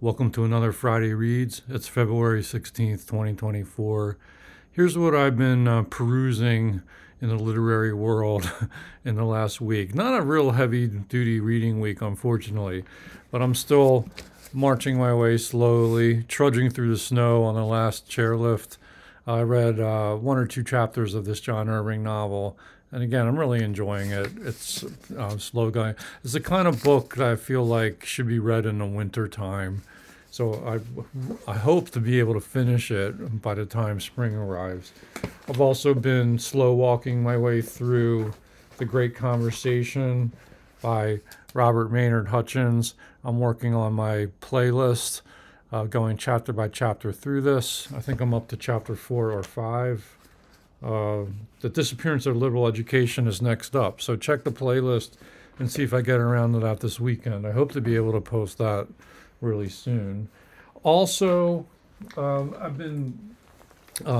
Welcome to another Friday Reads. It's February 16th, 2024. Here's what I've been perusing in the literary world in the last week. Not a real heavy-duty reading week, unfortunately, but I'm still marching my way slowly, trudging through the snow on the last chairlift. I read one or two chapters of this John Irving novel, and again, I'm really enjoying it. It's slow going. It's the kind of book that I feel like should be read in the winter time. So I hope to be able to finish it by the time spring arrives. I've also been slow walking my way through The Great Conversation by Robert Maynard Hutchins. I'm working on my playlist, going chapter by chapter through this. I think I'm up to chapter 4 or 5. The Disappearance of Liberal Education is next up. So check the playlist and see if I get around to that this weekend. I hope to be able to post that really soon. Also, I've been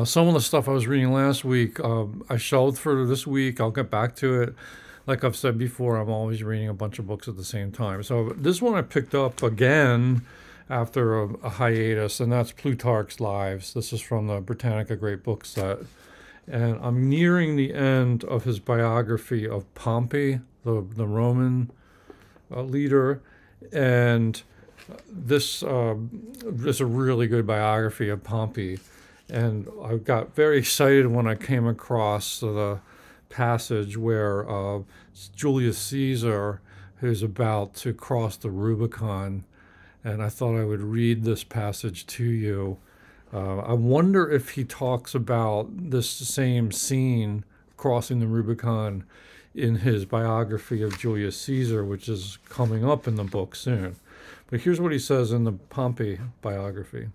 some of the stuff I was reading last week, I shelved for this week. I'll get back to it. Like I've said before, I'm always reading a bunch of books at the same time. So this one I picked up again after a hiatus, and that's Plutarch's Lives. This is from the Britannica Great Book Set. And I'm nearing the end of his biography of Pompey, the Roman leader. And this is a really good biography of Pompey. And I got very excited when I came across the passage where Julius Caesar is about to cross the Rubicon. And I thought I would read this passage to you. I wonder if he talks about this same scene, crossing the Rubicon, in his biography of Julius Caesar, which is coming up in the book soon. But here's what he says in the Pompey biography,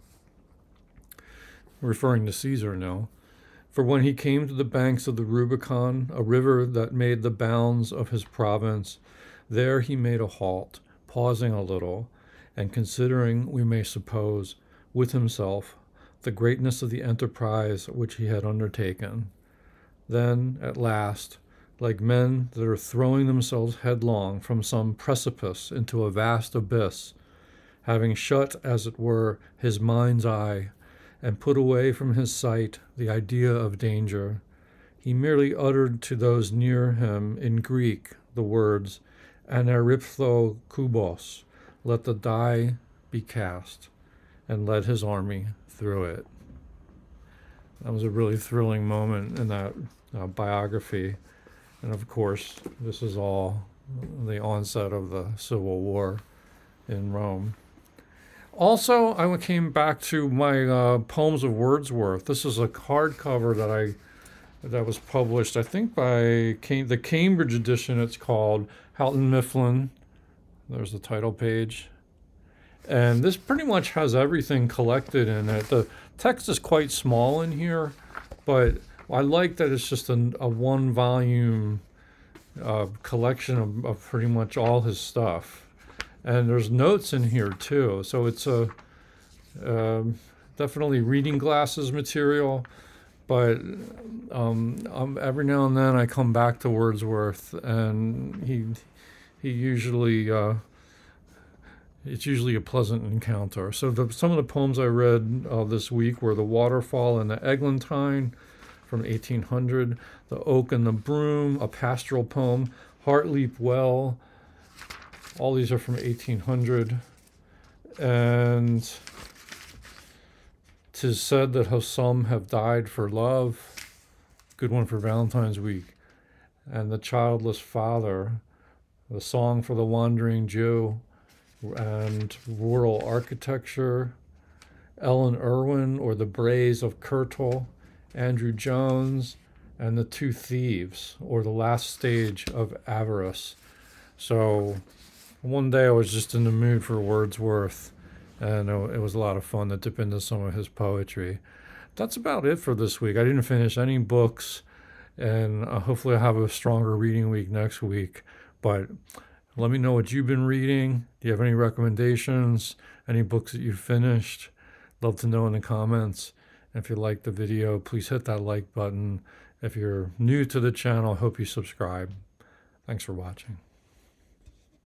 referring to Caesar now. For when he came to the banks of the Rubicon, a river that made the bounds of his province, there he made a halt, pausing a little, and considering, we may suppose, with himself, the greatness of the enterprise which he had undertaken. Then, at last, like men that are throwing themselves headlong from some precipice into a vast abyss, having shut, as it were, his mind's eye, and put away from his sight the idea of danger, he merely uttered to those near him in Greek the words, "Aneriphtho kubos," let the die be cast, and led his army through it. That was a really thrilling moment in that biography. And of course, this is all the onset of the Civil War in Rome. Also, I came back to my Poems of Wordsworth. This is a hardcover that was published, I think, by the Cambridge edition. It's called Houghton Mifflin. There's the title page. And this pretty much has everything collected in it. The text is quite small in here, but I like that it's just a one-volume collection of pretty much all his stuff. And there's notes in here, too. So it's a definitely reading glasses material. But every now and then I come back to Wordsworth, and he usually... it's usually a pleasant encounter. So some of the poems I read this week were The Waterfall and the Eglantine from 1800, The Oak and the Broom, a pastoral poem, Heartleap Well. All these are from 1800. And 'Tis said that how some have died for love. Good one for Valentine's week. And The Childless Father, The Song for the Wandering Jew, and Rural Architecture, Ellen Irwin or The Braes of Kirtle, Andrew Jones, and The Two Thieves, or The Last Stage of Avarice. So one day I was just in the mood for Wordsworth, and it was a lot of fun to dip into some of his poetry. That's about it for this week. I didn't finish any books, and hopefully I'll have a stronger reading week next week. But let me know what you've been reading. Do you have any recommendations? Any books that you've finished? Love to know in the comments. And if you liked the video, please hit that like button. If you're new to the channel, I hope you subscribe. Thanks for watching.